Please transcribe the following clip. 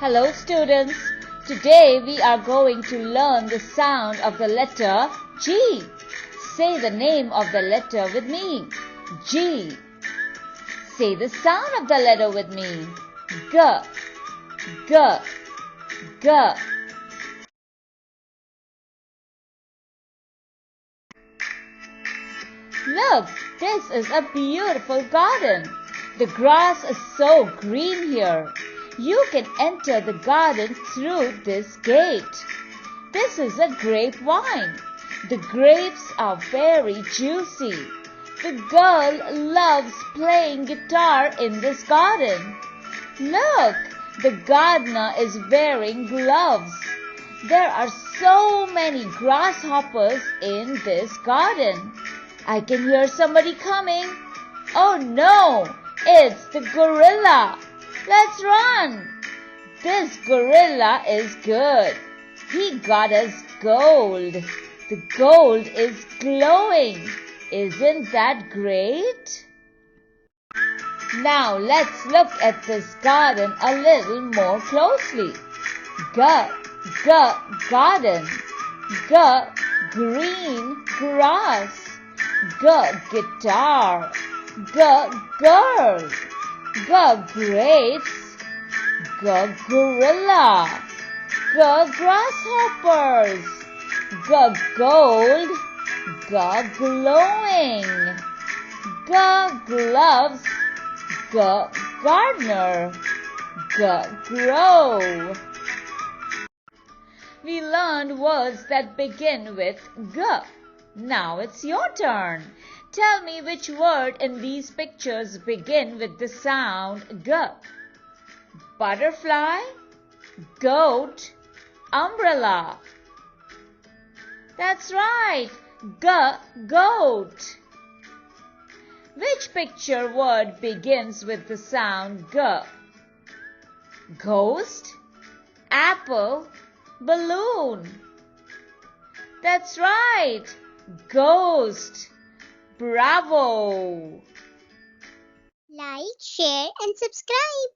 Hello students, today we are going to learn the sound of the letter G. Say the name of the letter with me. G. Say the sound of the letter with me. G. G. G. Look, this is a beautiful garden. The grass is so green here. You can enter the garden through this gate. This is a grapevine. The grapes are very juicy. The girl loves playing guitar in this garden. Look, the gardener is wearing gloves. There are so many grasshoppers in this garden. I can hear somebody coming. Oh no, it's the gorilla. Let's run. This gorilla is good. He got us gold. The gold is glowing. Isn't that great? Now let's look at this garden a little more closely. Garden. Green grass. Guitar. Girl. Grapes. Gorilla. Grasshoppers. Gold. Glowing. Gloves. Gardener. Grow. We learned words that begin with G. Now it's your turn. Tell me which word in these pictures begin with the sound G. Butterfly, goat, umbrella. That's right, goat. Which picture word begins with the sound G? Ghost, apple, balloon. That's right, ghost. Bravo! Like, share and subscribe.